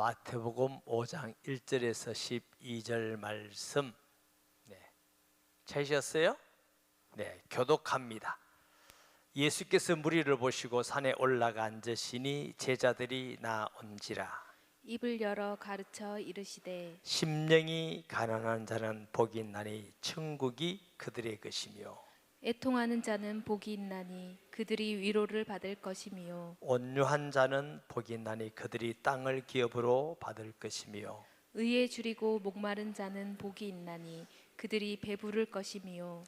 마태복음 5장 1절에서 12절 말씀. 찾으셨어요? 네, 교독합니다. 예수께서 무리를 보시고 산에 올라가 앉으시니 제자들이 나온지라. 입을 열어 가르쳐 이르시되 심령이 가난한 자는 복이 있나니 천국이 그들의 것이며, 애통하는 자는 복이 있나니 그들이 위로를 받을 것이며, 온유한 자는 복이 있나니 그들이 땅을 기업으로 받을 것이며, 의에 줄이고 목마른 자는 복이 있나니 그들이 배부를 것이며,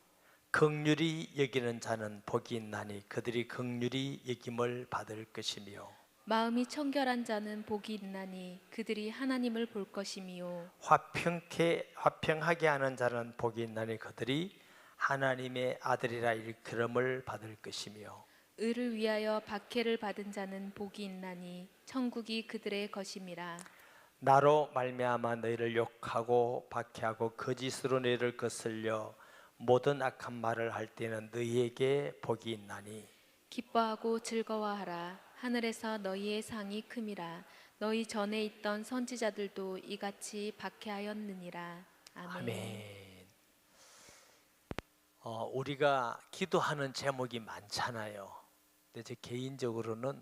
긍휼히 여기는 자는 복이 있나니 그들이 긍휼히 여김을 받을 것이며, 마음이 청결한 자는 복이 있나니 그들이 하나님을 볼 것이며, 화평하게 하는 자는 복이 있나니 그들이 하나님의 아들이라 일컬음을 받을 것이며, 의를 위하여 박해를 받은 자는 복이 있나니 천국이 그들의 것임이라. 나로 말미암아 너희를 욕하고 박해하고 거짓으로 너희를 거슬려 모든 악한 말을 할 때는 너희에게 복이 있나니 기뻐하고 즐거워하라. 하늘에서 너희의 상이 큼이라. 너희 전에 있던 선지자들도 이같이 박해하였느니라. 아멘. 아멘. 우리가 기도하는 제목이 많잖아요. 근데 제 개인적으로는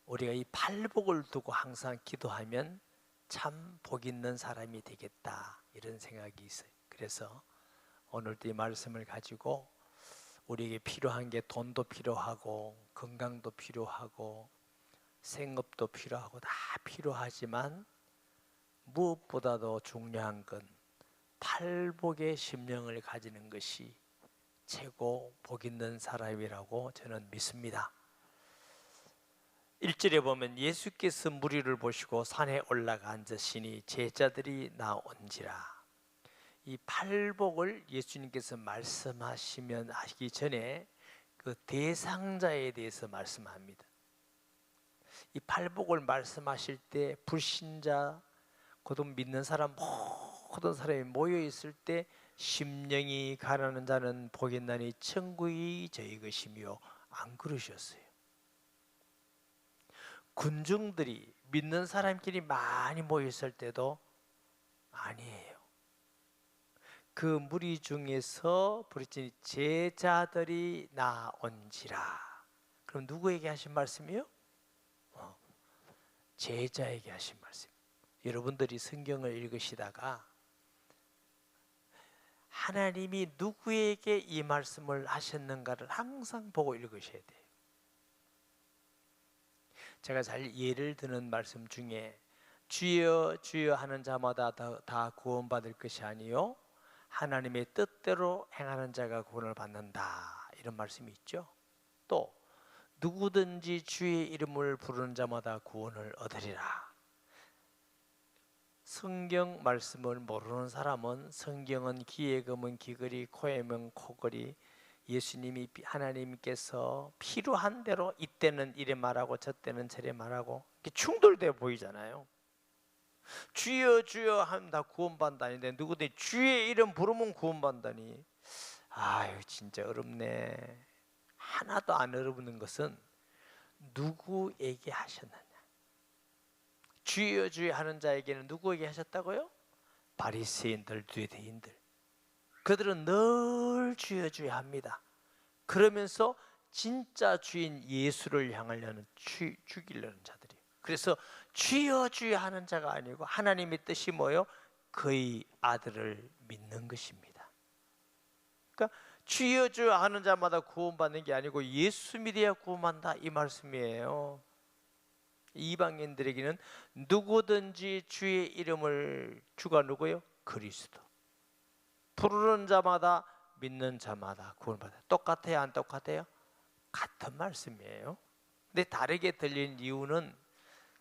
우리가 이 팔복을 두고 항상 기도하면 참 복 있는 사람이 되겠다, 이런 생각이 있어요. 그래서 오늘도 이 말씀을 가지고 우리에게 필요한 게 돈도 필요하고 건강도 필요하고 생업도 필요하고 다 필요하지만 무엇보다도 중요한 건 팔복의 심령을 가지는 것이 최고 복 있는 사람이라고 저는 믿습니다. 1절에 보면 예수께서 무리를 보시고 산에 올라가 앉으시니 제자들이 나온지라. 이 팔복을 예수님께서 말씀하시면 하기 전에 그 대상자에 대해서 말씀합니다. 이 팔복을 말씀하실 때 불신자, 곧 믿는 사람 모든 사람이 모여 있을 때 심령이 가난한 자는 복이 있나니 천국이 저희 것이며, 안 그러셨어요. 군중들이 믿는 사람끼리 많이 모여 있을 때도 아니에요. 그 무리 중에서 부르짖니 제자들이 나온지라. 그럼 누구에게 하신 말씀이요? 제자에게 하신 말씀. 여러분들이 성경을 읽으시다가 하나님이 누구에게 이 말씀을 하셨는가를 항상 보고 읽으셔야 돼요. 제가 잘 예를 드는 말씀 중에 주여 주여 하는 자마다 다 구원받을 것이 아니요 하나님의 뜻대로 행하는 자가 구원을 받는다, 이런 말씀이 있죠. 또 누구든지 주의 이름을 부르는 자마다 구원을 얻으리라. 성경 말씀을 모르는 사람은 성경은 귀에 검은 귀걸이 코에 명 코걸이, 예수님이 하나님께서 필요한 대로 이때는 이래 말하고 저때는 저래 말하고 충돌되어 보이잖아요. 주여 주여 하면 다 구원받는다는데 누구든지 주의 이름 부르면 구원받다니, 아유 진짜 어렵네. 하나도 안 어렵는 것은 누구에게 하셨느냐. 주여 주여 하는 자에게는 누구에게 하셨다고요? 바리새인들, 유대인들. 그들은 늘 주여 주여 합니다. 그러면서 진짜 주인 예수를 향하려는 죽이려는 자들이에요. 그래서 주여 주여 하는 자가 아니고 하나님의 뜻이 뭐예요? 그의 아들을 믿는 것입니다. 그러니까 주여 주여 하는 자마다 구원받는 게 아니고 예수 믿어야 구원한다, 이 말씀이에요. 이방인들에게는 누구든지 주의 이름을, 주가 누구예요? 그리스도. 부르는 자마다, 믿는 자마다 구원받아요. 똑같아요, 안 똑같아요? 같은 말씀이에요. 근데 다르게 들리는 이유는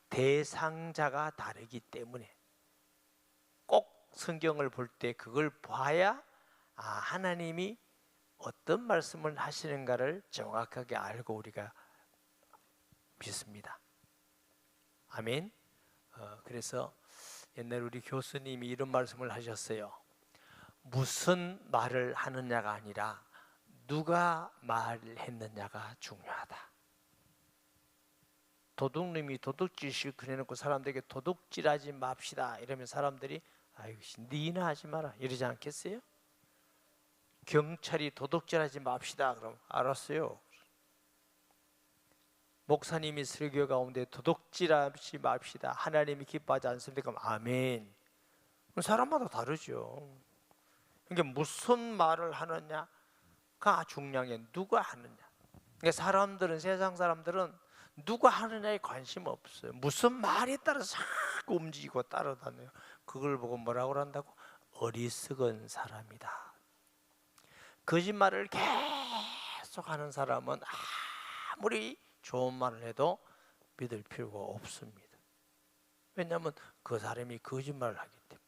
대상자가 다르기 때문에, 꼭 성경을 볼 때 그걸 봐야 하나님이 어떤 말씀을 하시는가를 정확하게 알고 우리가 믿습니다. 아멘. 그래서 옛날 우리 교수님이 이런 말씀을 하셨어요. 무슨 말을 하느냐가 아니라 누가 말을 했느냐가 중요하다. 도둑놈이 도둑질 실컷해놓고 사람들에게 도둑질하지 맙시다 이러면 사람들이 아이고 니나 하지 마라 이러지 않겠어요? 경찰이 도둑질하지 맙시다 그럼 알았어요. 목사님이 설교 가운데 도둑질하지 맙시다 하나님이 기뻐하지 않습니다 그럼 아멘. 사람마다 다르죠. 그러니까 무슨 말을 하느냐가 중요한 게 누가 하느냐. 그러니까 사람들은 세상 사람들은 누가 하느냐에 관심 없어요. 무슨 말에 따라서 자꾸 움직이고 따라다녀요. 그걸 보고 뭐라고 한다고? 어리석은 사람이다. 거짓말을 계속 하는 사람은 아무리 좋은 말을 해도 믿을 필요가 없습니다. 왜냐하면 그 사람이 거짓말을 하기 때문에.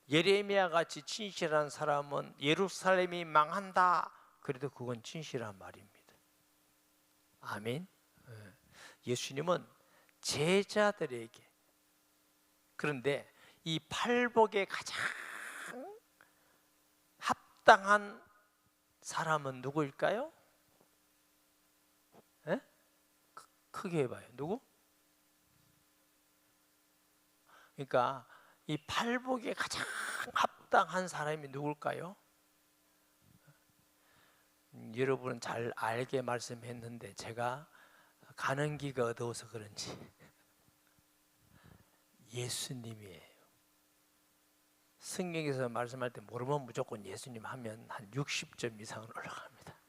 예레미야 같이 진실한 사람은 예루살렘이 망한다. 그래도 그건 진실한 말입니다. 아멘. 예수님은 제자들에게 그런데 이 팔복에 가장 합당한 사람은 누구일까요? 에? 크게 해봐요. 누구? 그러니까 이 팔복에 가장 합당한 사람이 누굴까요? 여러분은 잘 알게 말씀했는데 제가 가는 기가 어두워서 그런지 예수님이에요. 성경에서 말씀할 때 모르면 무조건 예수님 하면 한 60점 이상은 올라갑니다.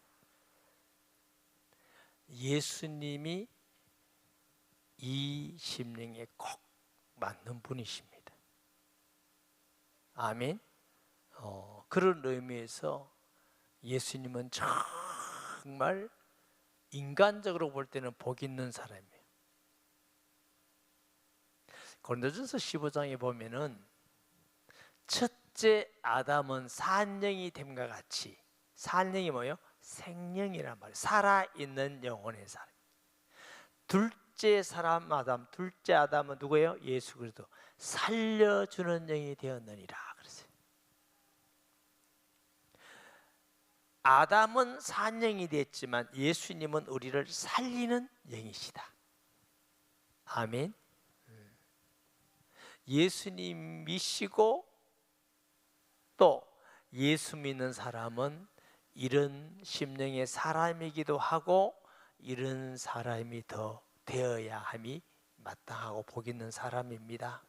예수님이 이 심령에 꼭 맞는 분이십니다. 아멘. 그런 의미에서 예수님은 정말 인간적으로 볼 때는 복 있는 사람이에요. 고린도전서 15장에 보면은 첫째 아담은 산령이 됨과 같이 산령이 뭐예요? 생령이란 말이에요. 살아있는 영혼의 사람. 둘째 사람 아담, 둘째 아담은 누구예요? 예수 그리스도. 살려주는 영이 되었느니라 그랬어요. 아담은 산령이 됐지만 예수님은 우리를 살리는 영이시다. 아멘. 예수님 믿으시고 또 예수 믿는 사람은 이런 심령의 사람이기도 하고 이런 사람이 더 되어야 함이 마땅하고 복 있는 사람입니다.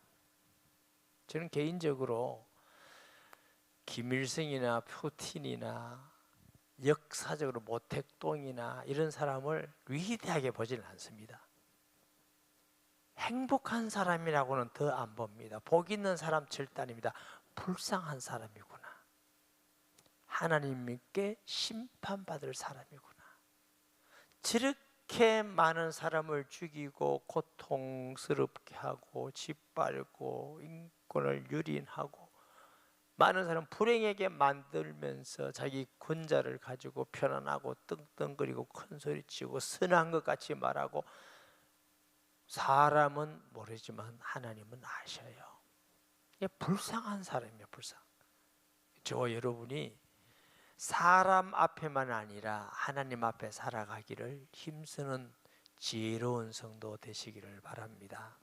저는 개인적으로 김일성이나 푸틴이나 역사적으로 모택동이나 이런 사람을 위대하게 보지는 않습니다. 행복한 사람이라고는 더 안 봅니다. 복 있는 사람 절대 아닙니다. 불쌍한 사람이구나. 하나님께 심판받을 사람이구나. 저렇게 많은 사람을 죽이고 고통스럽게 하고 짓밟고 인권을 유린하고 많은 사람 불행하게 만들면서 자기 권자를 가지고 편안하고 떵떵거리고 큰소리치고 선한 것 같이 말하고 사람은 모르지만 하나님은 아셔요. 이게 불쌍한 사람이에요. 불쌍. 저와 여러분이 사람 앞에만 아니라 하나님 앞에 살아가기를 힘쓰는 지혜로운 성도 되시기를 바랍니다.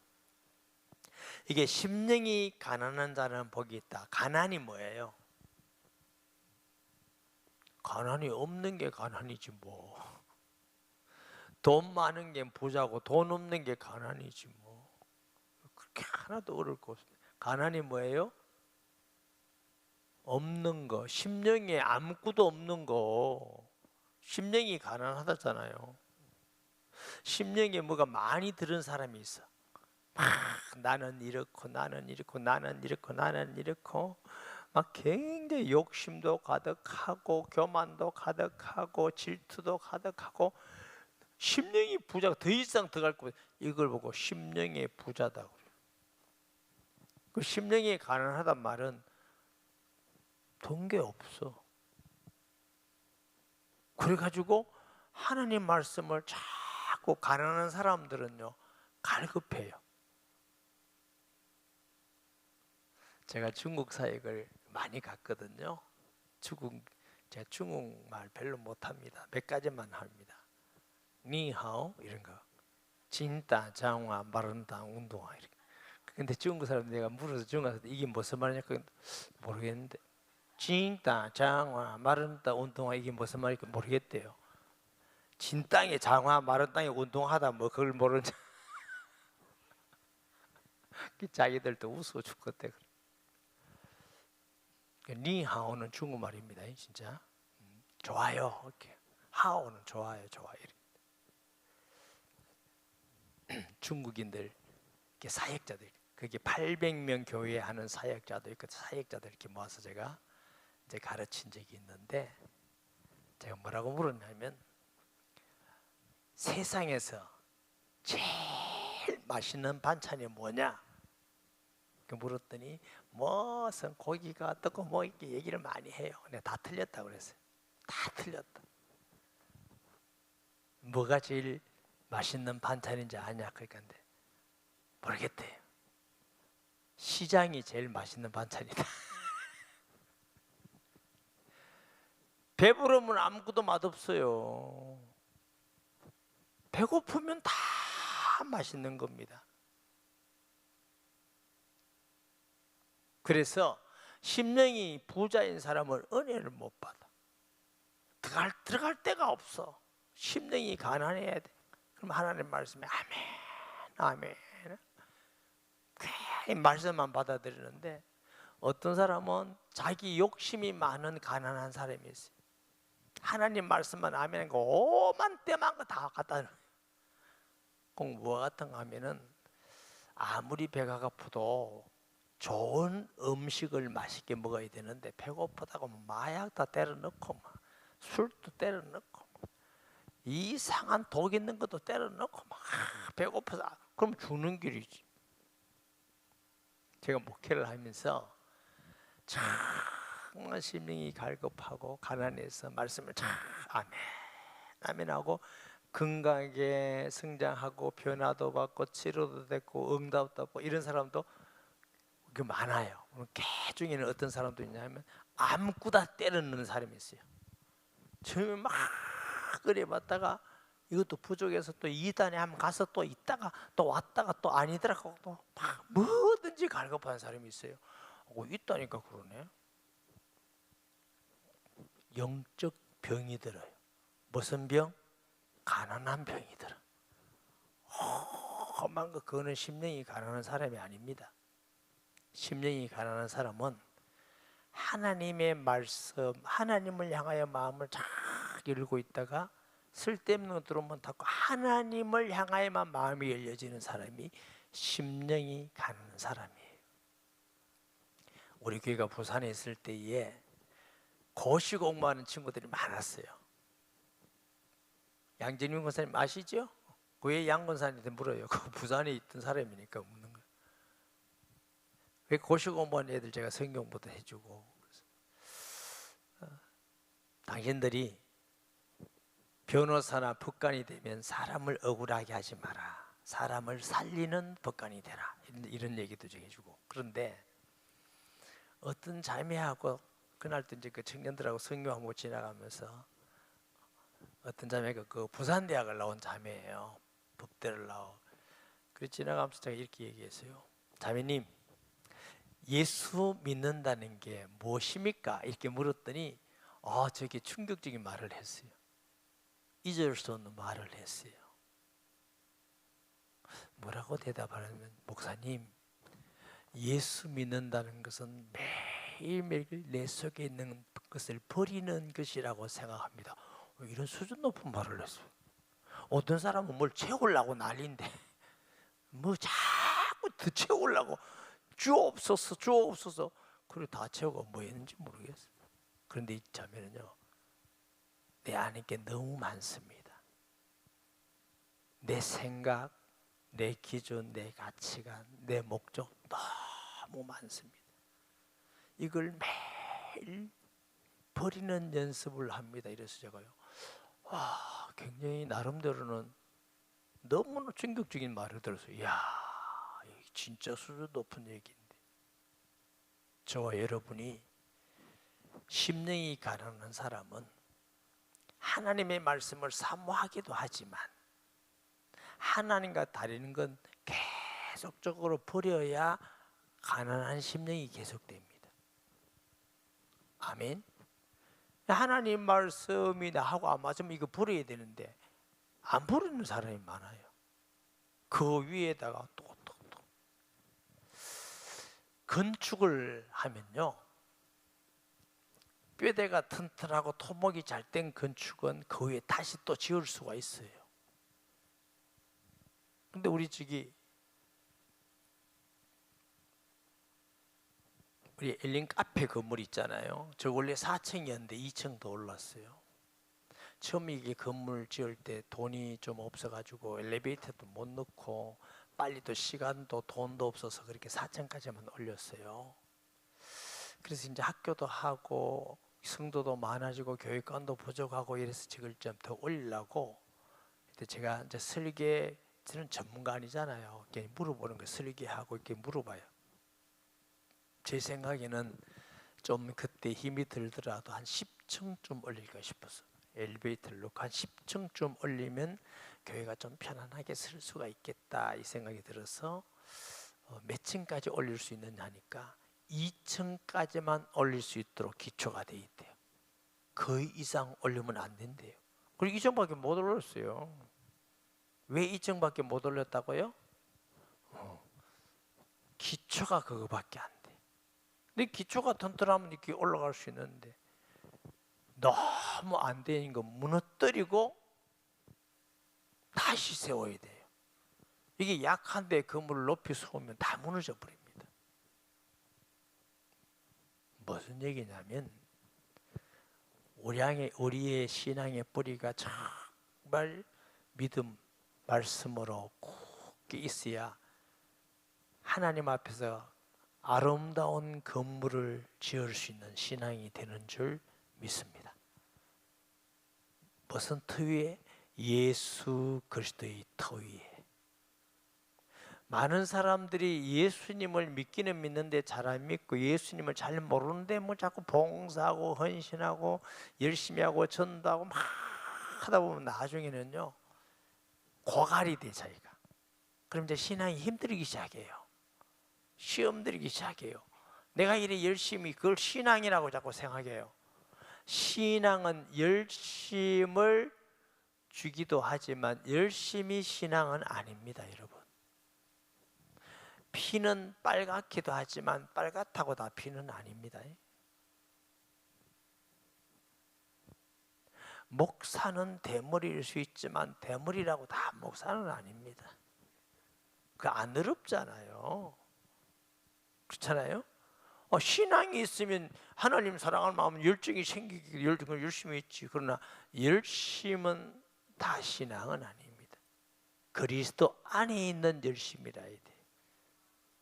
이게 심령이 가난한 자는 복이 있다. 가난이 뭐예요? 가난이 없는 게 가난이지 뭐. 돈 많은 게 부자고 돈 없는 게 가난이지 뭐. 그렇게 하나도 어려울 거 없습니다. 가난이 뭐예요? 없는 거. 심령에 아무것도 없는 거. 심령이 가난하다잖아요. 심령에 뭐가 많이 들은 사람이 있어. 막 나는 이렇고 나는 이렇고 나는 이렇고 나는 이렇고 막 굉장히 욕심도 가득하고 교만도 가득하고 질투도 가득하고 심령이 부자가 더 이상 더 갈 거 이걸 보고 심령의 부자다 그래요. 그 심령이 가난하단 말은 돈 게 없어. 그래가지고 하나님 말씀을 자꾸 가난한 사람들은요 갈급해요. 제가 중국 사역을 많이 갔거든요. 제가 중국말 별로 못합니다. 몇 가지만 합니다. 니하오 이런 거. 진따 장화 마른다 운동화 이렇게. 근데 중국 사람 내가 물어서 중국 사람 이게 무슨 말이냐 모르겠는데 진따 장화 마른다 운동화 이게 무슨 말인지 모르겠대요. 진 땅에 장화 마른 땅에 운동하다 뭐 그걸 모르는 자기들도 웃어 죽겠대. 니하오는 중국말입니다. 진짜 좋아요. 이렇게 하오는 좋아요, 좋아요. 중국인들 사역자들 그게 800명 교회 하는 사역자도 있고 사역자들 이렇게 모아서 제가 이제 가르친 적이 있는데 제가 뭐라고 물었냐면 세상에서 제일 맛있는 반찬이 뭐냐? 물었더니 무슨 고기가 어떻고 뭐 이렇게 얘기를 많이 해요. 근데 다 틀렸다고 그랬어요. 다 틀렸다. 뭐가 제일 맛있는 반찬인지 아냐? 그러니까 모르겠대요. 시장이 제일 맛있는 반찬이다. 배부르면 아무것도 맛없어요. 배고프면 다 맛있는 겁니다. 그래서 심령이 부자인 사람은 은혜를 못 받아. 들어갈 데가 없어. 심령이 가난해야 돼. 그럼 하나님 말씀에 아멘, 아멘. 괜히 말씀만 받아들이는데 어떤 사람은 자기 욕심이 많은 가난한 사람이 있어요. 하나님 말씀만 아멘 하고 오만 때만 거 다 갖다 놓아요. 꼭 뭐 같은가 하면은 아무리 배가 고파도 좋은 음식을 맛있게 먹어야 되는데 배고프다고 마약 다 때려 넣고 막 술도 때려 넣고 이상한 독 있는 것도 때려 넣고 막 배고프다 그럼 죽는 길이지. 제가 목회를 하면서 정말 심령이 갈급하고 가난해서 말씀을 참 아멘 아멘하고 건강하게 성장하고 변화도 받고 치료도 됐고 응답도 받고 이런 사람도 많아요. 개 중에는 어떤 사람도 있냐면 아무거나 때려 넣는 사람이 있어요. 처음에 막 끓여봤다가 이것도 부족해서 또 2단에 한번 가서 또 있다가 또 왔다가 또 아니더라고 또 막 뭐든지 갈급한 사람이 있어요. 있다니까 그러네. 영적 병이 들어요. 무슨 병? 가난한 병이 들어. 험한 거 그거는 심령이 가난한 사람이 아닙니다. 심령이 가난한 사람은 하나님의 말씀, 하나님을 향하여 마음을 쫙 열고 있다가 쓸데없는 것 들어오면 닫고 하나님을 향하여만 마음이 열려지는 사람이 심령이 가난한 사람이에요. 우리 교회가 부산에 있을 때에 고시 공부하는 친구들이 많았어요. 양진윤 권사님 아시죠? 왜 양 권사님한테 물어요. 그 부산에 있던 사람이니까 묻는 거예요. 왜 고시 공부하는 애들 제가 성경부터 해주고 당신들이 변호사나 법관이 되면 사람을 억울하게 하지 마라. 사람을 살리는 법관이 되라. 이런 얘기도 좀 해주고. 그런데 어떤 자매하고 그날 또 이제 그 청년들하고 성경하고 지나가면서 어떤 자매가 그 부산대학을 나온 자매예요. 법대를 나오. 그래서 지나가면서 제가 이렇게 얘기했어요. 자매님, 예수 믿는다는 게 무엇입니까? 이렇게 물었더니 저게 충격적인 말을 했어요. 잊을 수 없는 말을 했어요. 뭐라고 대답하냐면 목사님, 예수 믿는다는 것은 매일매일 내 속에 있는 것을 버리는 것이라고 생각합니다. 이런 수준 높은 말을 했어요. 어떤 사람은 뭘 채우려고 난리인데 뭐 자꾸 더 채우려고 주옵소서 주옵소서 그리고 다 채우고 뭐 했는지 모르겠어요. 그런데 이 자매는요, 내 안에 게 너무 많습니다. 내 생각, 내 기준, 내 가치관, 내 목적 너무 많습니다. 이걸 매일 버리는 연습을 합니다. 이래서 제가요, 굉장히 나름대로는 너무나 충격적인 말을 들어서 이야, 진짜 수준 높은 얘기인데 저와 여러분이 심령이 가난한 사람은 하나님의 말씀을 사모하기도 하지만 하나님과 다르는 건 계속적으로 버려야 가난한 심령이 계속됩니다. 아멘. 하나님 말씀이 나하고 안 맞으면 이거 버려야 되는데 안 버리는 사람이 많아요. 그 위에다가 또 건축을 하면요, 뼈대가 튼튼하고 토목이 잘 된 건축은 그 위에 다시 또 지을 수가 있어요. 근데 우리 우리 엘린 카페 건물 있잖아요. 저 원래 4층이었는데 2층 더 올랐어요. 처음에 이게 건물 지을 때 돈이 좀 없어가지고 엘리베이터도 못 넣고 빨리 또 시간도 돈도 없어서 그렇게 4층까지만 올렸어요. 그래서 이제 학교도 하고 성도도 많아지고 교육관도 부족하고 이래서 지금 좀 더 올리려고, 그때 제가 이제 설계, 저는 전문가 아니잖아요. 이렇게 물어보는 거, 설계하고 이렇게 물어봐요. 제 생각에는 좀 그때 힘이 들더라도 한 10층쯤 올릴까 싶어서 엘리베이터를 놓고 한 10층쯤 올리면 교회가 좀 편안하게 쓸 수가 있겠다 이 생각이 들어서 몇 층까지 올릴 수 있느냐 하니까 2층까지만 올릴 수 있도록 기초가 돼 있대요. 그 이상 올리면 안 된대요. 그리고 2층밖에 못 올렸어요. 왜 2층밖에 못 올렸다고요? 기초가 그거밖에 안 돼. 근데 기초가 튼튼하면 이렇게 올라갈 수 있는데 너무 안 되는 거 무너뜨리고 다시 세워야 돼요. 이게 약한데 건물을 높이 세우면 다 무너져 버립니다. 무슨 얘기냐면 우리의 신앙의 뿌리가 정말 믿음, 말씀으로 굳게 있어야 하나님 앞에서 아름다운 건물을 지을 수 있는 신앙이 되는 줄 믿습니다. 무슨 터 위에? 예수 그리스도의 터 위에. 많은 사람들이 예수님을 믿기는 믿는데 잘 안 믿고 예수님을 잘 모르는데 뭐 자꾸 봉사하고 헌신하고 열심히 하고 전도하고 막 하다 보면 나중에는요 고갈이 돼 자기가. 그럼 이제 신앙이 힘들기 시작해요. 시험 들기 시작해요. 내가 이래 열심히, 그걸 신앙이라고 자꾸 생각해요. 신앙은 열심을 주기도 하지만 열심히 신앙은 아닙니다, 여러분. 피는 빨갛기도 하지만 빨갛다고 다 피는 아닙니다. 목사는 대머리일 수 있지만 대머리라고 다 목사는 아닙니다. 그 안 어렵잖아요. 그렇잖아요. 신앙이 있으면 하나님 사랑할 마음 열정이 생기기 열심히 했지. 그러나 열심은 다 신앙은 아닙니다. 그리스도 안에 있는 열심이라 해야 돼.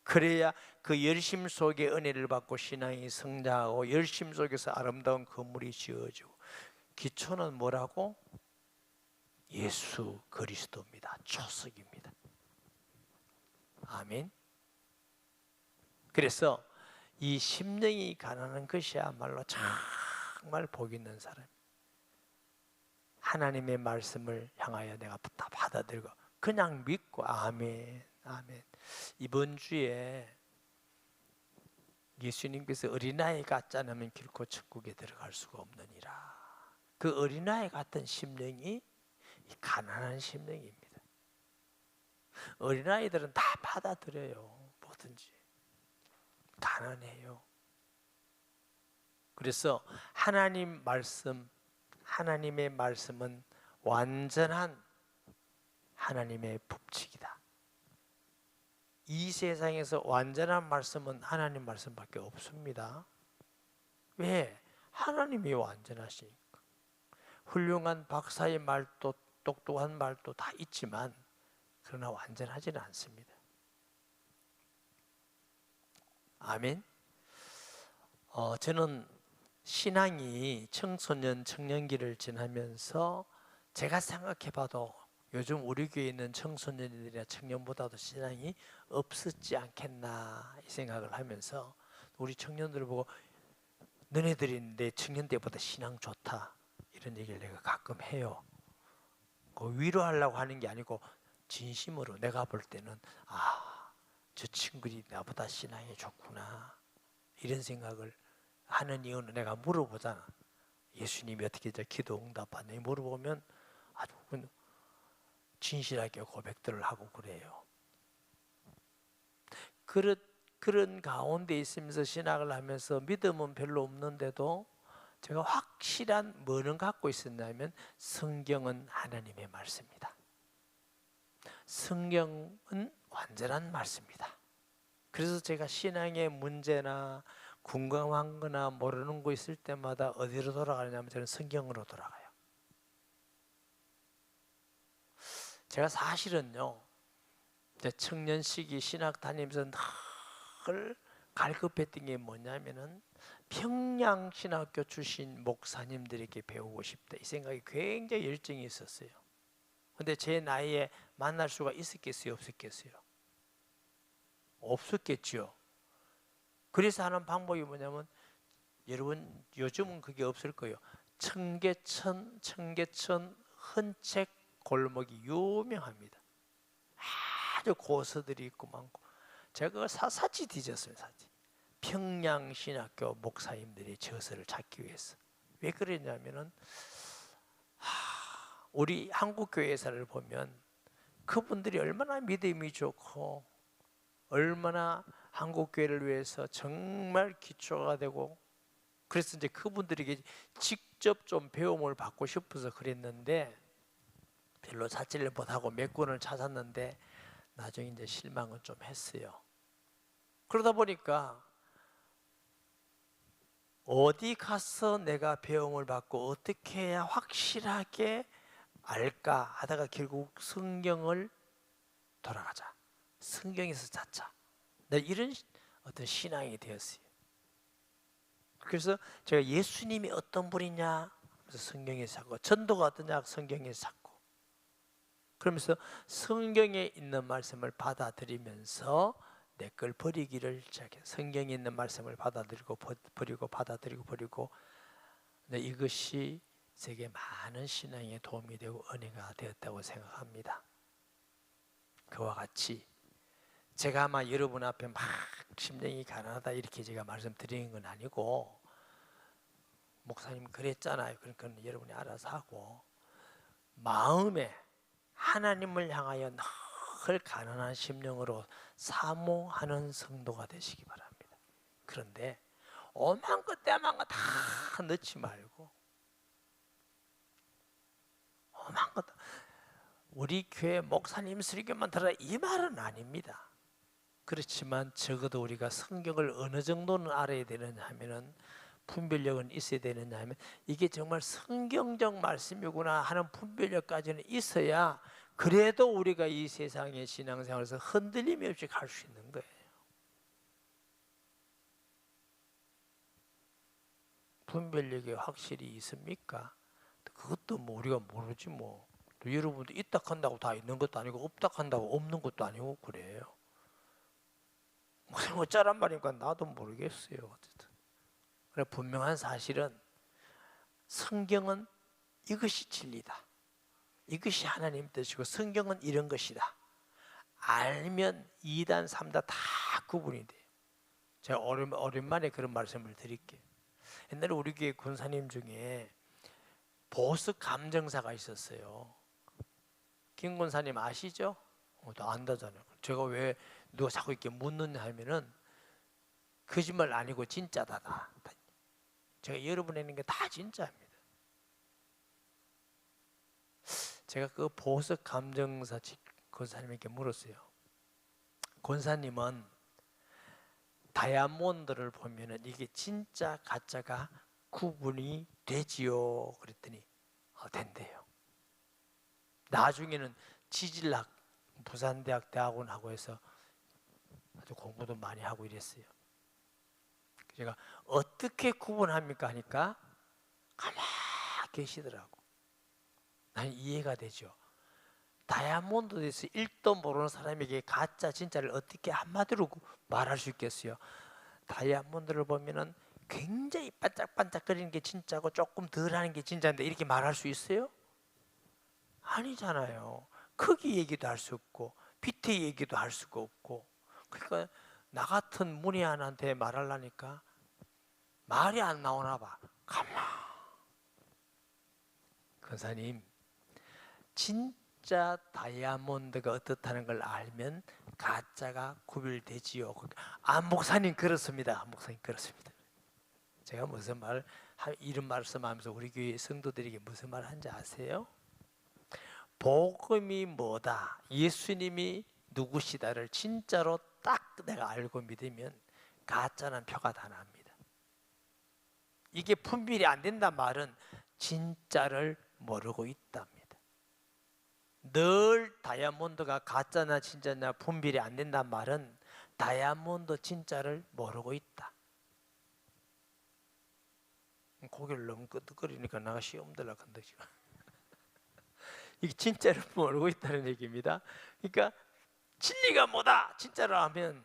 그래야 그 열심 속에 은혜를 받고 신앙이 성장하고 열심 속에서 아름다운 건물이 지어지고. 기초는 뭐라고? 예수 그리스도입니다. 초석입니다. 아멘. 그래서 이 심령이 가난한 것이야말로 정말 복 있는 사람. 하나님의 말씀을 향하여 내가 다 받아들이고 그냥 믿고 아멘, 아멘. 이번 주에 예수님께서 어린아이 같지 않으면 결코 천국에 들어갈 수가 없느니라. 그 어린아이 같은 심령이 이 가난한 심령입니다. 어린아이들은 다 받아들여요. 뭐든지. 가난해요. 그래서 하나님의 말씀은 완전한 하나님의 법칙이다. 이 세상에서 완전한 말씀은 하나님 말씀밖에 없습니다. 왜? 하나님이 완전하시니까. 훌륭한 박사의 말도 똑똑한 말도 다 있지만 그러나 완전하지는 않습니다. 아멘. 저는 신앙이 청소년, 청년기를 지나면서 제가 생각해봐도 요즘 우리 교회에 있는 청소년들이나 청년보다도 신앙이 없었지 않겠나 이 생각을 하면서 우리 청년들을 보고 너네들이 내 청년 때보다 신앙 좋다 이런 얘기를 내가 가끔 해요. 위로하려고 하는 게 아니고 진심으로 내가 볼 때는 저 친구들이 나보다 신앙이 좋구나 이런 생각을 하는 이유는 내가 물어보잖아. 예수님이 어떻게 저 기도 응답하냐 물어보면 아주 진실하게 고백들을 하고 그래요. 그런 가운데 있으면서 신학을 하면서 믿음은 별로 없는데도 제가 확실한 뭐는 갖고 있었냐면 성경은 하나님의 말씀이다. 성경은 완전한 말씀이다. 그래서 제가 신앙의 문제나 궁금한 거나 모르는 거 있을 때마다 어디로 돌아가냐면 저는 성경으로 돌아가요. 제가 사실은요, 청년 시기 신학 다니면서 늘 갈급했던 게 뭐냐면은 평양신학교 출신 목사님들에게 배우고 싶다 이 생각이 굉장히 열정이 있었어요. 근데 제 나이에 만날 수가 있었겠어요? 없었겠어요? 없었겠죠. 그래서 하는 방법이 뭐냐면 여러분 요즘은 그게 없을 거예요. 청계천 헌책 골목이 유명합니다. 아주 고서들이 있고 많고 제가 그걸 사지 뒤졌어요. 사지. 평양신학교 목사님들의 저서를 찾기 위해서. 왜 그랬냐면은 우리 한국교회사를 보면 그분들이 얼마나 믿음이 좋고 얼마나 한국교회를 위해서 정말 기초가 되고 그래서 이제 그분들에게 직접 좀 배움을 받고 싶어서 그랬는데 별로 찾지를 못하고 몇 권을 찾았는데 나중에 이제 실망은 좀 했어요. 그러다 보니까 어디 가서 내가 배움을 받고 어떻게 해야 확실하게 알까 하다가 결국 성경을 돌아가자. 성경에서 찾자. 이런 어떤 신앙이 되었어요. 그래서 제가 예수님이 어떤 분이냐 그래서 성경에서 찾고 전도가 어떠냐 성경에서 찾고 그러면서 성경에 있는 말씀을 받아들이면서 내 걸 버리기를 시작해요. 성경에 있는 말씀을 받아들이고 버리고 받아들이고 버리고 이것이 제게 많은 신앙에 도움이 되고 은혜가 되었다고 생각합니다. 그와 같이 제가 아마 여러분 앞에 막 심령이 가난하다 이렇게 제가 말씀드리는 건 아니고 목사님 그랬잖아요. 그러니까 여러분이 알아서 하고 마음에 하나님을 향하여 늘 가난한 심령으로 사모하는 성도가 되시기 바랍니다. 그런데 오만 것 때만 다 넣지 말고 오만 것 우리 교회 목사님 설교만 들어라 이 말은 아닙니다. 그렇지만 적어도 우리가 성경을 어느 정도는 알아야 되느냐 하면은 분별력은 있어야 되느냐 하면 이게 정말 성경적 말씀이구나 하는 분별력까지는 있어야 그래도 우리가 이 세상의 신앙생활에서 흔들림이 없이 갈 수 있는 거예요. 분별력이 확실히 있습니까? 그것도 뭐 우리가 모르지 뭐. 또 여러분도 있다 한다고 다 있는 것도 아니고 없다 한다고 없는 것도 아니고 그래요. 무슨 어쩌란 말인가 나도 모르겠어요. 어쨌든. 그래 분명한 사실은 성경은 이것이 진리다. 이것이 하나님 뜻이고 성경은 이런 것이다. 알면 2단, 3단 다 구분이 돼요. 제가 오랜만에 그런 말씀을 드릴게요. 옛날에 우리 교회 권사님 중에 보석 감정사가 있었어요. 김 권사님 아시죠? 다 안다잖아요. 제가 왜 누가 자꾸 이렇게 묻느냐 하면은 거짓말 아니고 진짜다. 제가 여러분에 있는 게 다 진짜입니다. 제가 그 보석 감정사 권사님에게 물었어요. 권사님은 다이아몬드를 보면은 이게 진짜 가짜가 구분이 되지요? 그랬더니 된대요. 나중에는 지질학 부산대학 대학원하고 해서 아주 공부도 많이 하고 이랬어요. 제가 어떻게 구분합니까 하니까 가만히 계시더라고. 난 이해가 되죠. 다이아몬드에서 1도 모르는 사람에게 가짜 진짜를 어떻게 한마디로 말할 수 있겠어요. 다이아몬드를 보면은 굉장히 반짝반짝거리는 게 진짜고 조금 덜 하는 게 진짜인데 이렇게 말할 수 있어요? 아니잖아요. 크기 얘기도 할 수 없고 피트 얘기도 할 수가 없고, 그러니까 나 같은 문외한한테 말하려니까 말이 안 나오나 봐. 가만. 권사님, 진짜 다이아몬드가 어떻다는 걸 알면 가짜가 구별되지요. 목사님 그렇습니다. 목사님 그렇습니다. 제가 무슨 말, 이런 말씀하면서 우리 교회 성도들에게 무슨 말 하는지 아세요? 복음이 뭐다, 예수님이 누구시다를 진짜로 딱 내가 알고 믿으면 가짜는 표가 다 납니다. 이게 분별이 안 된단 말은 진짜를 모르고 있답니다. 늘 다이아몬드가 가짜나 진짜나 분별이 안 된단 말은 다이아몬드 진짜를 모르고 있다. 고개를 너무 끄덕거리니까 나가 시험 들라 간다 지금. 이게 진짜를 모르고 있다는 얘기입니다. 그러니까 진리가 뭐다, 진짜로 하면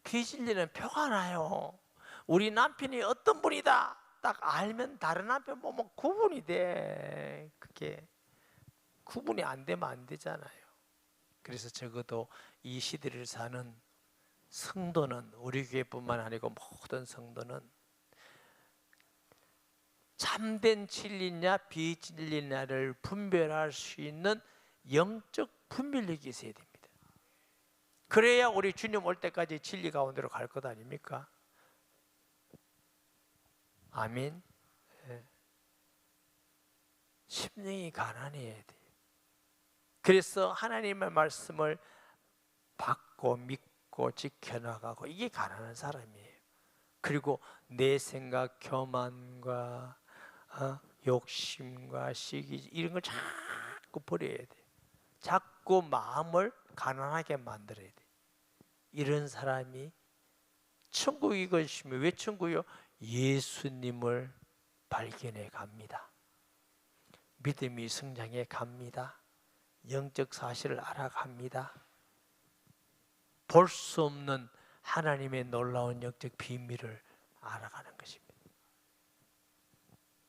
비진리는 표가 나요. 우리 남편이 어떤 분이다 딱 알면 다른 남편 보면 구분이 돼. 그게 구분이 안 되면 안 되잖아요. 그래서 적어도 이 시대를 사는 성도는, 우리 교회뿐만 아니고 모든 성도는 참된 진리냐 비진리냐를 분별할 수 있는 영적 분별력이 있어야 됩니다. 그래야 우리 주님 올 때까지 진리 가운데로 갈 것 아닙니까? 아멘. 네. 심령이 가난해야 돼요. 그래서 하나님의 말씀을 받고 믿고 지켜나가고, 이게 가난한 사람이에요. 그리고 내 생각, 교만과 욕심과 시기, 이런 걸 자꾸 버려야 돼. 자꾸 마음을 가난하게 만들어야 돼. 이런 사람이 천국이 것이며, 왜 천국이요? 예수님을 발견해 갑니다. 믿음이 성장해 갑니다. 영적 사실을 알아갑니다. 볼 수 없는 하나님의 놀라운 영적 비밀을 알아가는 것입니다.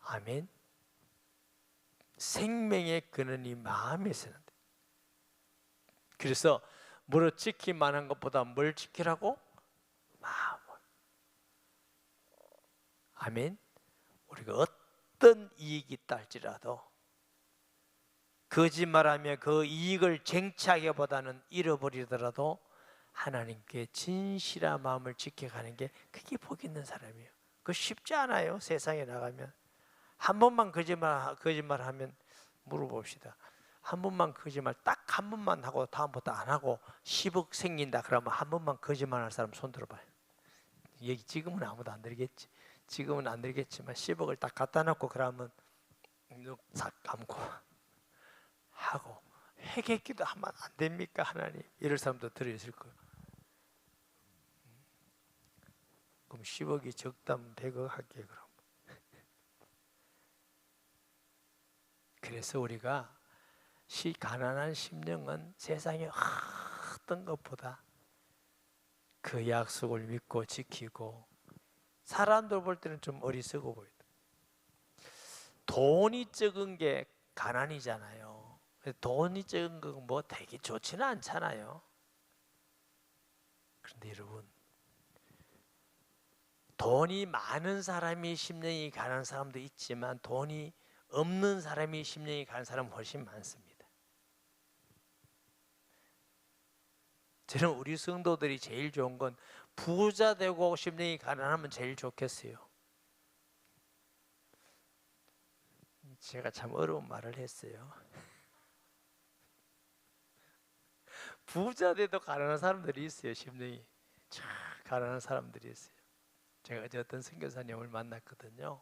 아멘. 생명의 근원이 마음에서는 돼. 그래서 뭐를 지키만 한 것보다 뭘 지키라고? 마음을. 아멘. 우리가 어떤 이익이 있다 할지라도 거짓말하며 그 이익을 쟁취하기보다는 잃어버리더라도 하나님께 진실한 마음을 지켜가는 게, 그게 복 있는 사람이에요. 그거 쉽지 않아요. 세상에 나가면 한 번만 거짓말하면, 물어봅시다. 한 번만 거짓말 딱 한 번만 하고 다음부터 안 하고 10억 생긴다 그러면 한 번만 거짓말할 사람 손 들어봐요. 여기 지금은 아무도 안 들겠지. 지금은 안 들겠지만 10억을 딱 갖다 놓고 그러면 눈 싹 감고 하고 회개기도 하면 안 됩니까 하나님? 이럴 사람도 들어있을 거예요. 그럼 10억이 적다면 100억 할게 그럼. 그래서 우리가 가난한 심령은 세상에 어떤 것보다 그 약속을 믿고 지키고, 사람들 볼 때는 좀 어리석어 보여요. 돈이 적은 게 가난이잖아요. 돈이 적은 건 뭐 되게 좋지는 않잖아요. 그런데 여러분, 돈이 많은 사람이 심령이 가난한 사람도 있지만 돈이 없는 사람이 심령이 가난한 사람은 훨씬 많습니다. 저는 우리 성도들이 제일 좋은 건 부자 되고 심령이 가난하면 제일 좋겠어요. 제가 참 어려운 말을 했어요. 부자 돼도 가난한 사람들이 있어요. 심령이 참 가난한 사람들이 있어요. 제가 어제 어떤 선교사님을 만났거든요.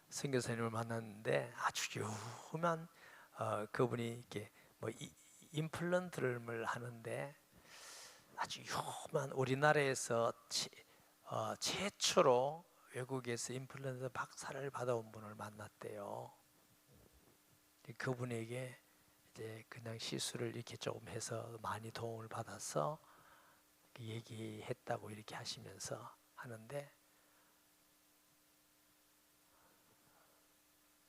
선교사님을 만났는데 아주 유명한 그분이 이렇게 뭐 임플란트를 하는데 아주 유명한, 우리나라에서 최초로 외국에서 임플란트 박사를 받아온 분을 만났대요. 그분에게 이제 그냥 시술을 이렇게 조금 해서 많이 도움을 받아서 얘기했다고 이렇게 하시면서 하는데,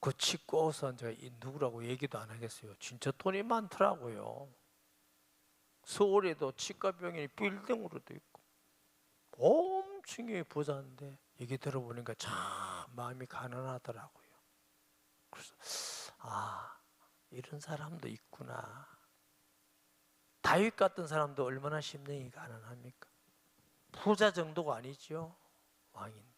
그 치과의사 제가 이 누구라고 얘기도 안 하겠어요. 진짜 돈이 많더라고요. 서울에도 치과병원이 빌딩으로 돼 있고 엄청나게 부자인데 얘기 들어보니까 참 마음이 가난하더라고요. 그래서 이런 사람도 있구나. 다윗 같은 사람도 얼마나 심령이 가난합니까? 부자 정도가 아니죠. 왕인데.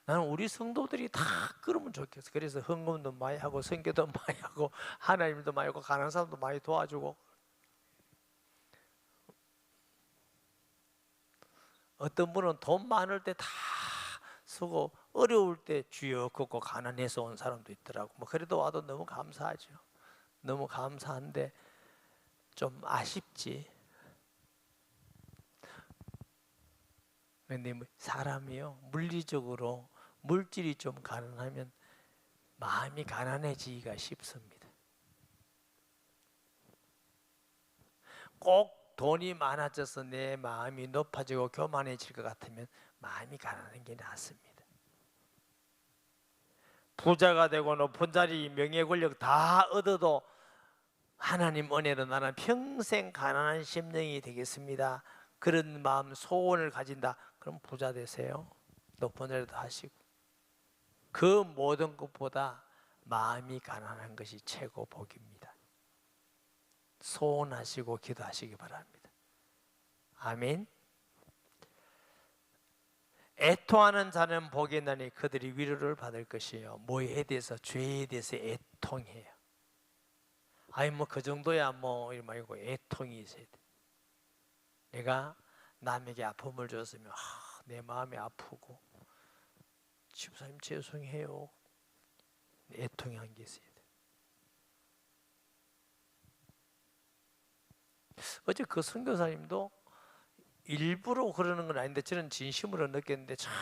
나는 우리 성도들이 다 그러면 좋겠어. 그래서 헌금도 많이 하고 선교도 많이 하고 하나님도 많이 하고 가난한 사람도 많이 도와주고. 어떤 분은 돈 많을 때 다 쓰고 어려울 때 주여 걷고 가난해서 온 사람도 있더라고. 뭐 그래도 와도 너무 감사하죠. 너무 감사한데 좀 아쉽지. 근데 사람이요 물리적으로 물질이 좀 가난하면 마음이 가난해지기가 쉽습니다. 꼭 돈이 많아져서 내 마음이 높아지고 교만해질 것 같으면 마음이 가난한 게 낫습니다. 부자가 되고 높은 자리, 명예, 권력 다 얻어도 하나님 은혜로 나는 평생 가난한 심령이 되겠습니다. 그런 마음, 소원을 가진다. 그럼 부자 되세요. 높은 자리도 하시고. 그 모든 것보다 마음이 가난한 것이 최고 복입니다. 소원하시고 기도하시기 바랍니다. 아멘. 애통하는 자는 복이 있나니 그들이 위로를 받을 것이에요. 뭐에 대해서? 죄에 대해서 애통해요. 뭐 그 정도야 뭐 이런 말고 애통이 있어야 돼. 내가 남에게 아픔을 줬으면 내 마음이 아프고 집사님 죄송해요. 애통이 한 게 있어야 돼. 어제 그 선교사님도 일부러 그러는 건 아닌데 저는 진심으로 느꼈는데 참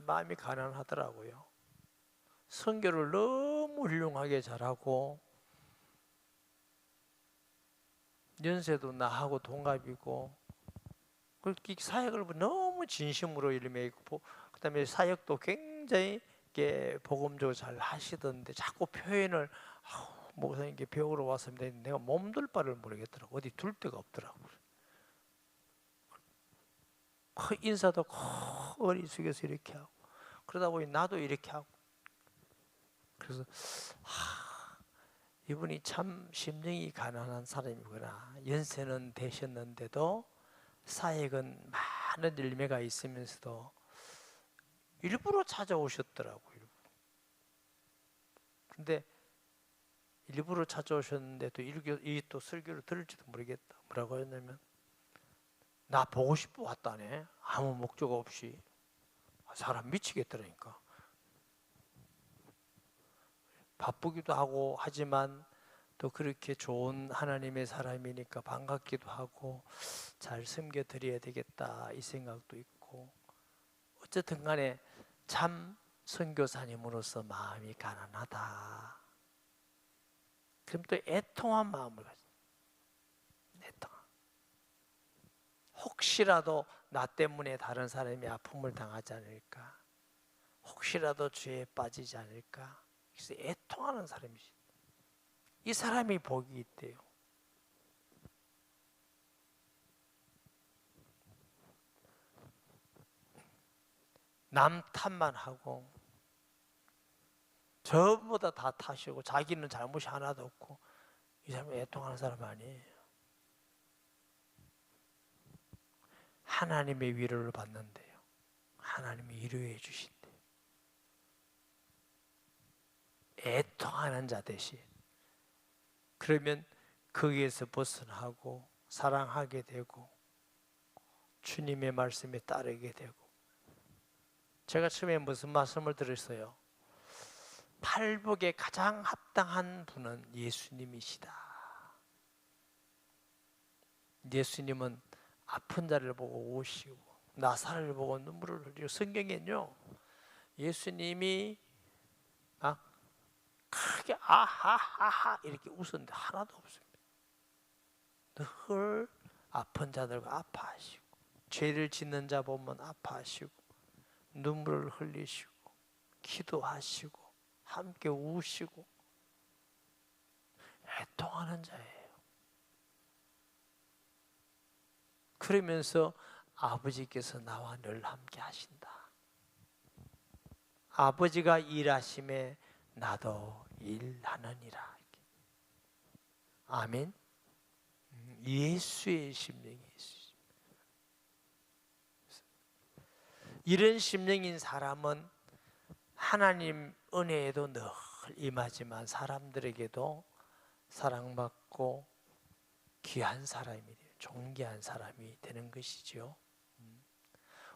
마음이 가난하더라고요. 선교를 너무 훌륭하게 잘하고 연세도 나하고 동갑이고 그렇게 사역을 너무 진심으로 임했고 그다음에 사역도 굉장히 복음적으로 잘 하시던데 자꾸 표현을 목사님께 배우러 왔습니다. 내가 몸둘 바를 모르겠더라고. 어디 둘 데가 없더라고. 인사도 허리 숙여서 이렇게 하고 그러다 보니 나도 이렇게 하고 그래서 이분이 참 심령이 가난한 사람이구나. 연세는 되셨는데도 사역은 많은 열매가 있으면서도 일부러 찾아오셨더라고요. 근데 일부러 찾아오셨는데도 또 설교를 들을지도 모르겠다. 뭐라고 했냐면 나 보고 싶어 왔다네. 아무 목적 없이. 사람 미치겠더라니까. 바쁘기도 하고 하지만 또 그렇게 좋은 하나님의 사람이니까 반갑기도 하고 잘 섬겨드려야 되겠다 이 생각도 있고 어쨌든 간에 참 선교사님으로서 마음이 가난하다. 그럼 또 애통한 마음을 가져. 혹시라도 나 때문에 다른 사람이 아픔을 당하지 않을까? 혹시라도 죄에 빠지지 않을까? 그래서 애통하는 사람이지. 이 사람이 복이 있대요. 남 탓만 하고 저보다 다 탓이고 자기는 잘못이 하나도 없고 이 사람은 애통하는 사람 아니에요. 하나님의 위로를 받는데요. 하나님이 위로해 주신대요. 애통하는 자 대신 그러면 거기에서 벗어나고 사랑하게 되고 주님의 말씀에 따르게 되고 제가 처음에 무슨 말씀을 드렸어요? 팔복에 가장 합당한 분은 예수님이시다. 예수님은 아픈 자를 보고 오시고 나사를 보고 눈물을 흘리고 성경에는요 예수님이 크게 아하하하 이렇게 웃었는데 하나도 없습니다. 늘 아픈 자들과 아파하시고 죄를 짓는 자 보면 아파하시고 눈물을 흘리시고 기도하시고 함께 우시고 애통하는 자예요. 그러면서 아버지께서 나와 늘 함께 하신다. 아버지가 일하심에 나도 일하느니라. 아멘. 예수의 심령이 예수. 이런 심령인 사람은 하나님 은혜에도 늘 임하지만 사람들에게도 사랑받고 귀한 사람이 돼요. 존귀한 사람이 되는 것이죠.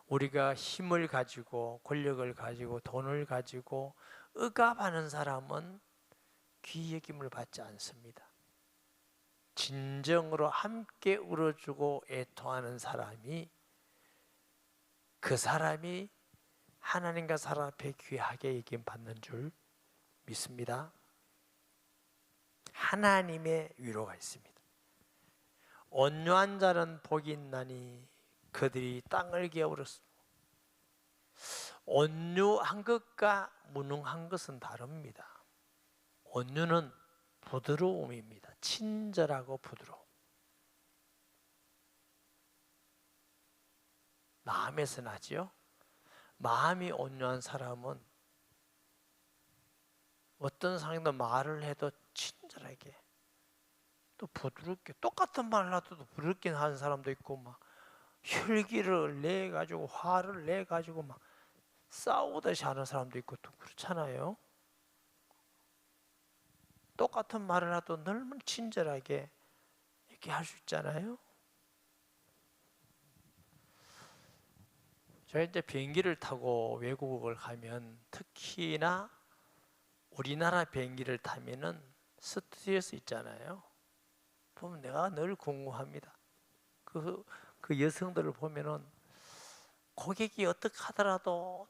우리가 힘을 가지고 권력을 가지고 돈을 가지고 억압하는 사람은 귀 여김을 받지 않습니다. 진정으로 함께 울어주고 애통하는 사람이, 그 사람이 하나님과 사람 앞에 귀하게 여김 받는 줄 믿습니다. 하나님의 위로가 있습니다. 온유한 자는 복이 있나니 그들이 땅을 기어오르습니다. 온유한 것과 무능한 것은 다릅니다. 온유는 부드러움입니다. 친절하고 부드러움. 마음에서 나지요. 마음이 온유한 사람은 어떤 상황도 말을 해도 친절하게, 또 부드럽게, 똑같은 말을 해도 부드럽게 하는 사람도 있고, 막 혈기를 내 가지고 화를 내 가지고 막 싸우듯이 하는 사람도 있고, 또 그렇잖아요. 똑같은 말을 해도 너무 친절하게 이렇게 할 수 있잖아요. 저희 이제 비행기를 타고 외국을 가면, 특히나 우리나라 비행기를 타면은 스튜어디스 있잖아요. 보면 내가 늘 궁금합니다. 그 여성들을 보면은 고객이 어떻게 하더라도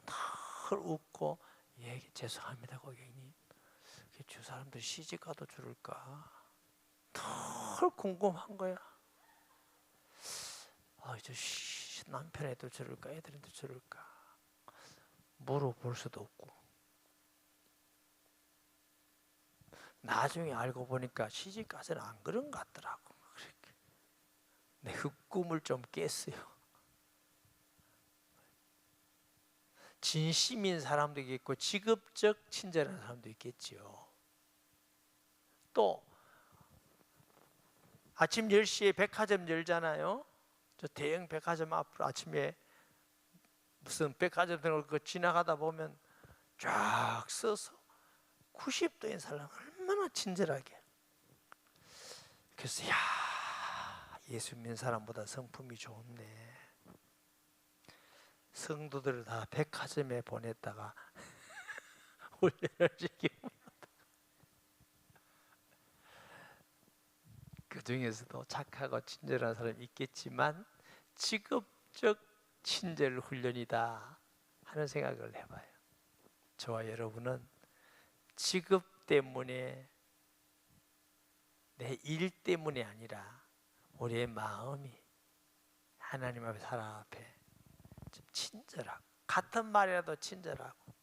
늘 웃고, 예, 죄송합니다 고객님, 주 사람들 시집가도 줄을까? 늘 궁금한 거야. 저 남편애도 저럴까? 애들한테 저럴까? 물어볼 수도 없고. 나중에 알고 보니까 시집가서는 안 그런 것 같더라고. 내 그 꿈을 좀 깼어요. 진심인 사람도 있겠고 직업적 친절한 사람도 있겠지요. 또 아침 10시에 백화점 열잖아요. 저 대형 백화점 앞으로 아침에 무슨 백화점 등을 지나가다 보면 쫙 서서 90도인 사람 얼마나 친절하게. 그래서 야, 예수 믿는 사람보다 성품이 좋네. 성도들을 다 백화점에 보냈다가 훈련시키. 그 중에서도 착하고 친절한 사람이 있겠지만 직업적 친절 훈련이다 하는 생각을 해봐요. 저와 여러분은 직업 때문에, 내 일 때문이 아니라 우리의 마음이 하나님 앞에, 사람 앞에 좀 친절하고, 같은 말이라도 친절하고,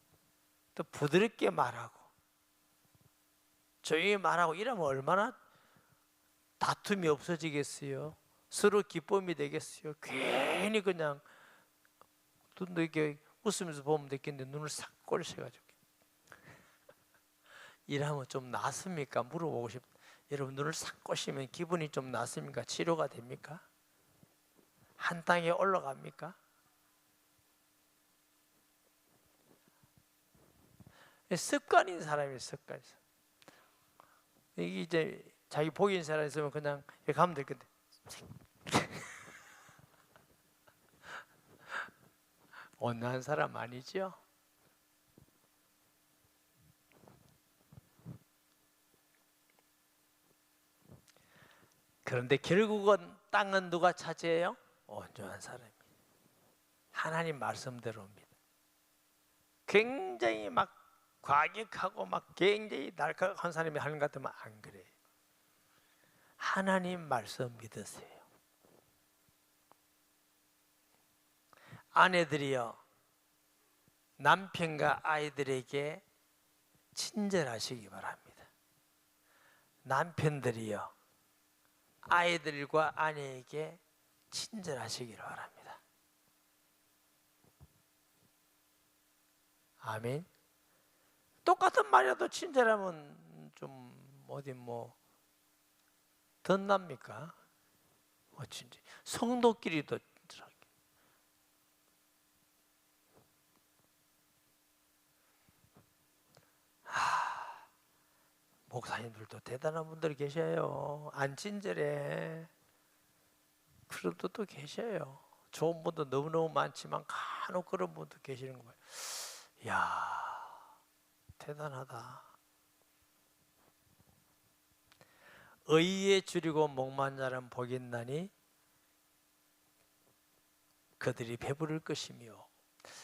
또 부드럽게 말하고 조용히 말하고 이러면 얼마나 다툼이 없어지겠어요? 서로 기쁨이 되겠어요? 괜히 그냥 눈도 이렇게 웃으면서 보면 되겠는데 눈을 싹 꼴셔가지고 이러면 좀 낫습니까? 물어보고 싶. 여러분, 눈을 싹 꼬시면 기분이 좀 낫습니까? 치료가 됩니까? 한 땅에 올라갑니까? 습관인 사람이 습관이. 이게 이제 자기 복인 사람 있으면 그냥 이렇게 가면 될 건데 온화한 사람 아니죠? 그런데 결국은 땅은 누가 차지해요? 온전한 사람이. 하나님 말씀대로입니다. 굉장히 막 과격하고 막 굉장히 날카로운 사람이 하는 것 같으면 안 그래요. 하나님 말씀 믿으세요. 아내들이여, 남편과 아이들에게 친절하시기 바랍니다. 남편들이요, 아이들과 아내에게 친절하시기를 바랍니다. 아멘. 똑같은 말이라도 친절하면 좀 어디 뭐 덧납니까? 어쩐지 성도끼리도 친절하게. 목사님들도 대단한 분들 계셔요. 안 친절해. 그런 분도 계셔요. 좋은 분도 너무너무 많지만 간혹 그런 분도 계시는 거예요. 이야, 대단하다. 의에 줄이고 목만 자는 복이 있나니 그들이 배부를 것이며.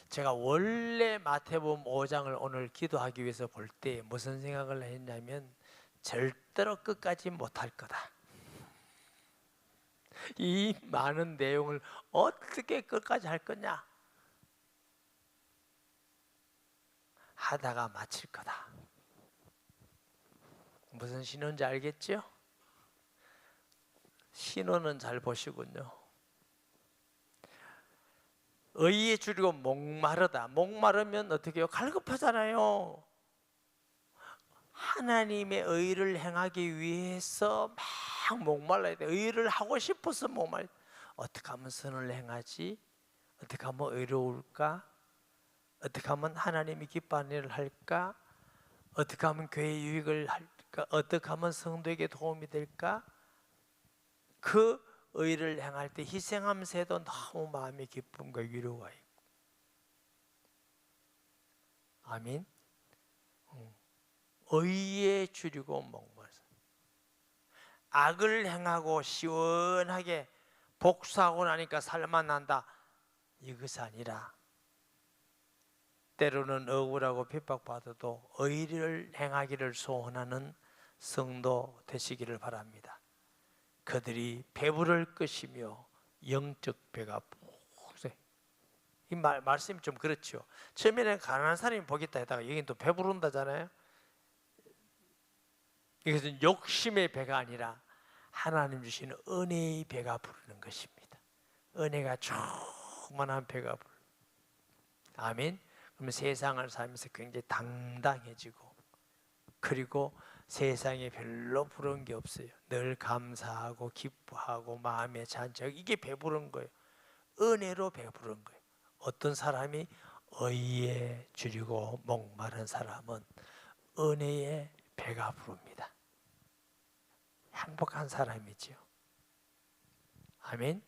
제가 원래 마태복음 5장을 오늘 기도하기 위해서 볼 때 무슨 생각을 했냐면 절대로 끝까지 못할 거다. 이 많은 내용을 어떻게 끝까지 할 거냐? 하다가 마칠 거다. 무슨 신호인지 알겠죠? 신호는 잘 보시군요. 의에 줄이고 목마르다. 목마르면 어떻게 해요? 갈급하잖아요. 하나님의 의를 행하기 위해서 막 목말라야 돼. 의를 하고 싶어서 목말라. 어떻게 하면 선을 행하지? 어떻게 하면 의로울까? 어떻게 하면 하나님이 기뻐하는 일을 할까? 어떻게 하면 교회 유익을 할까? 어떻게 하면 성도에게 도움이 될까? 그 의를 행할 때 희생하면서 해도 너무 마음의 기쁨과 위로가 있고. 아멘. 의에 줄이고 목마르다. 악을 행하고 시원하게 복수하고 나니까 살만 난다. 이것이 아니라 때로는 억울하고 핍박받아도 의를 행하기를 소원하는 성도 되시기를 바랍니다. 그들이 배부를 것이며 영적 배가 복세. 이 말씀이 좀 그렇죠. 처음에는 가난한 사람이 복있다 했다가 여기는 또 배부른다잖아요. 이것은 욕심의 배가 아니라 하나님 주시는 은혜의 배가 부르는 것입니다. 은혜가 충만한 배가 부르는. 아멘. 그러면 세상을 살면서 굉장히 당당해지고, 그리고 세상에 별로 부러운 게 없어요. 늘 감사하고 기뻐하고 마음에 잔뜩, 이게 배부른 거예요. 은혜로 배부른 거예요. 어떤 사람이 의에 줄이고 목마른 사람은 은혜에 배가 부릅니다. 행복한 사람이지요. 아멘.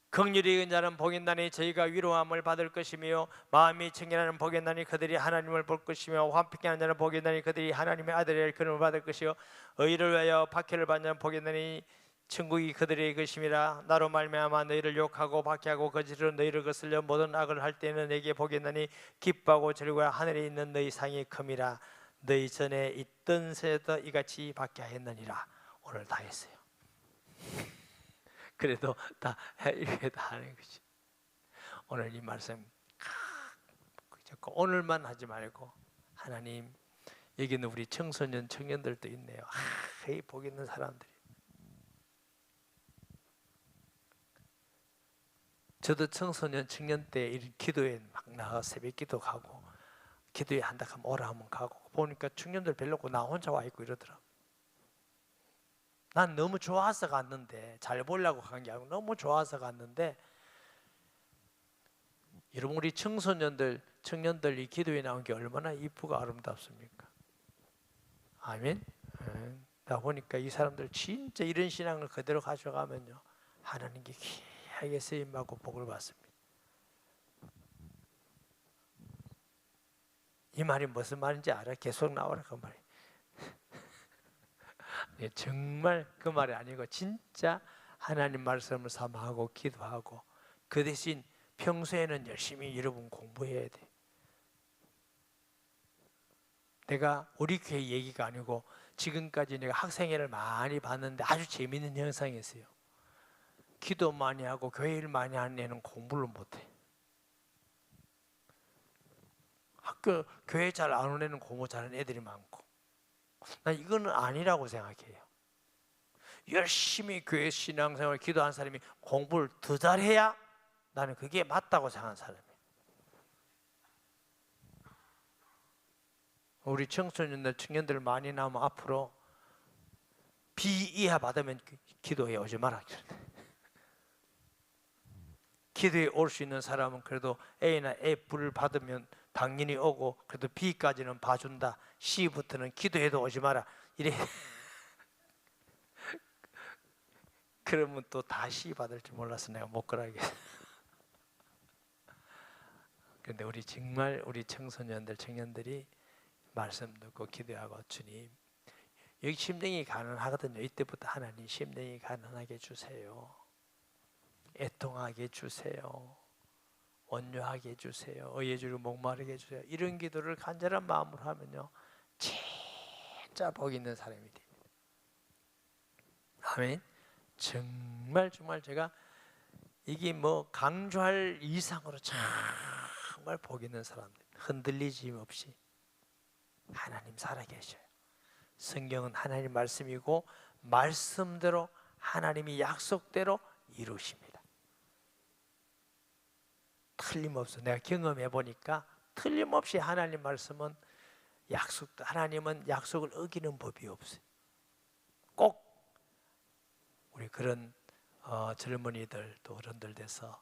긍휼히 여긴 자는 복이 있나니 저희가 위로함을 받을 것이며 마음이 청결하는 복이 있나니 그들이 하나님을 볼 것이며 화평케 하는 자는 복이 있나니 그들이 하나님의 아들의 기름을 받을 것이요 의를 위하여 박해를 받는 자는 복이 있나니 천국이 그들의 것임이라. 나로 말미암아 너희를 욕하고 박해하고 거짓으로 너희를 거슬려 모든 악을 할 때는 내게 복이 있나니 기뻐하고 즐거워 하늘에 있는 너희 상이 큼이라. 너희 전에 있던 새도 이같이 박해하였느니라. 오늘 다 했어요. 그래도 다 이렇게 다 하는 거지. 오늘 이 말씀 오늘만 하지 말고, 하나님 여기는 우리 청소년 청년들도 있네요. 이 복 있는 사람들이. 저도 청소년 청년 때 기도에 막 나가 새벽 기도 가고 기도에 한다 하면 오라 하면 가고 보니까 청년들 별로 없고 나 혼자 와 있고 이러더라고. 난 너무 좋아서 갔는데, 잘 보려고 간 게 아니고 너무 좋아서 갔는데, 여러분 우리 청년들이 기도에 나온 게 얼마나 이쁘고 아름답습니까? 아멘. 나 보니까 이 사람들 진짜 이런 신앙을 그대로 가져가면요 하나님께 귀하게 쓰임받고 복을 받습니다. 이 말이 무슨 말인지 알아? 계속 나오라 그 말이. 정말 그 말이 아니고 진짜 하나님 말씀을 삼하고 기도하고, 그 대신 평소에는 열심히 여러분 공부해야 돼. 내가 우리 교회 얘기가 아니고 지금까지 내가 학생회를 많이 봤는데 아주 재미있는 현상이었어요. 기도 많이 하고 교회 일 많이 하는 애는 공부를 못해. 학교 교회 잘 안 오는 애는 공부 잘하는 애들이 많고, 난 이거는 아니라고 생각해요. 열심히 교회 신앙생활 기도하는 사람이 공부를 더 잘해야 나는 그게 맞다고 생각하는 사람이에요. 우리 청소년들, 청년들 많이 나오면 앞으로 비이하 받으면 기도에 오지 마라. 기도에 올 수 있는 사람은 그래도 A나 F를 받으면 당연히 오고, 그래도 B까지는 봐준다. C부터는 기도해도 오지 마라. 이래. 그러면 또 다 C 받을 줄 몰라서 내가 못 그러겠어. 그런데 우리 정말 우리 청소년들, 청년들이 말씀 듣고 기도하고, 주님 여기 심령이 가난하거든요. 이때부터 하나님 심령이 가난하게 해주세요. 애통하게 해주세요. 온유하게 해주세요. 의해주를 목마르게 해주세요. 이런 기도를 간절한 마음으로 하면요, 진짜 복 있는 사람이 됩니다. 아멘. 정말 제가 이게 뭐 강조할 이상으로 정말 복 있는 사람들, 흔들리지 없이 하나님 살아계셔요. 성경은 하나님 말씀이고 말씀대로 하나님이 약속대로 이루십니다. 틀림없어. 내가 경험해 보니까 틀림없이 하나님 말씀은 하나님은 약속을 어기는 법이 없어요. 꼭 우리 그런 젊은이들 또 어른들 돼서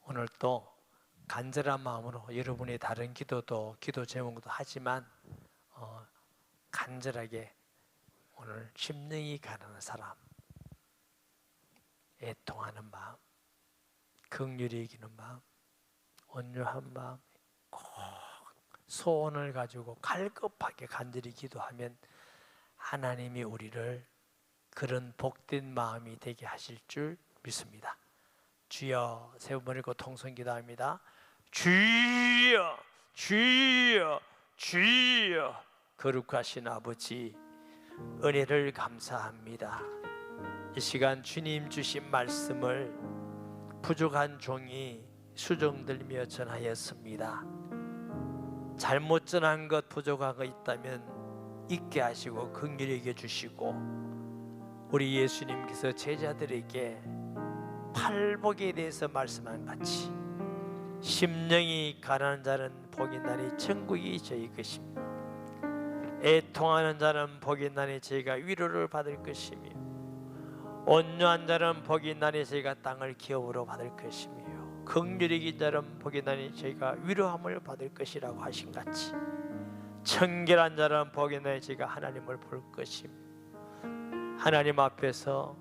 오늘 또 간절한 마음으로 여러분의 다른 기도 제목도 하지만 간절하게 오늘 심령이 가난한 사람, 애통하는 마음, 긍휼히 여기는 마음, 온유한 마음, 꼭 소원을 가지고 갈급하게 간절히 기도하면 하나님이 우리를 그런 복된 마음이 되게 하실 줄 믿습니다. 주여, 세 번 읽고 통성 기도합니다. 주여, 주여, 주여. 거룩하신 아버지, 은혜를 감사합니다. 이 시간 주님 주신 말씀을 부족한 종이 수정들며 전하였습니다. 잘못 전한 것, 부족한 것 있다면 잊게 하시고 긍휼히 여겨 주시고, 우리 예수님께서 제자들에게 팔복에 대해서 말씀한 같이 심령이 가난한 자는 복이 나니 천국이 저희 것입니다. 애통하는 자는 복이 나니 저희가 위로를 받을 것이며, 온유한 자는 복이 나니 저희가 땅을 기업으로 받을 것이며, 긍휼히 여긴 자는 복이 나니 저희가 위로함을 받을 것이라고 하신 같이 청결한 자는 복이 나니 저희가 하나님을 볼 것이며, 하나님 앞에서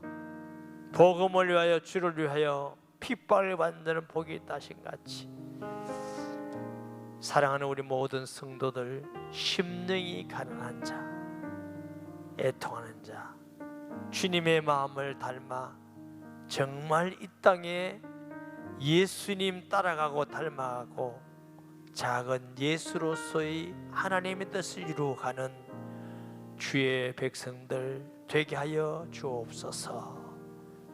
복음을 위하여 주를 위하여 핍박을 받는 자는 복이 있다 하신 같이 사랑하는 우리 모든 성도들, 심령이 가난한 자, 애통하는 자, 주님의 마음을 닮아 정말 이 땅에 예수님 따라가고 닮아가고 작은 예수로서의 하나님의 뜻을 이루어가는 주의 백성들 되게 하여 주옵소서.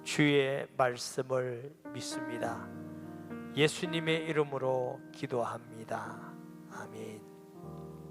주의 말씀을 믿습니다. 예수님의 이름으로 기도합니다. 아멘.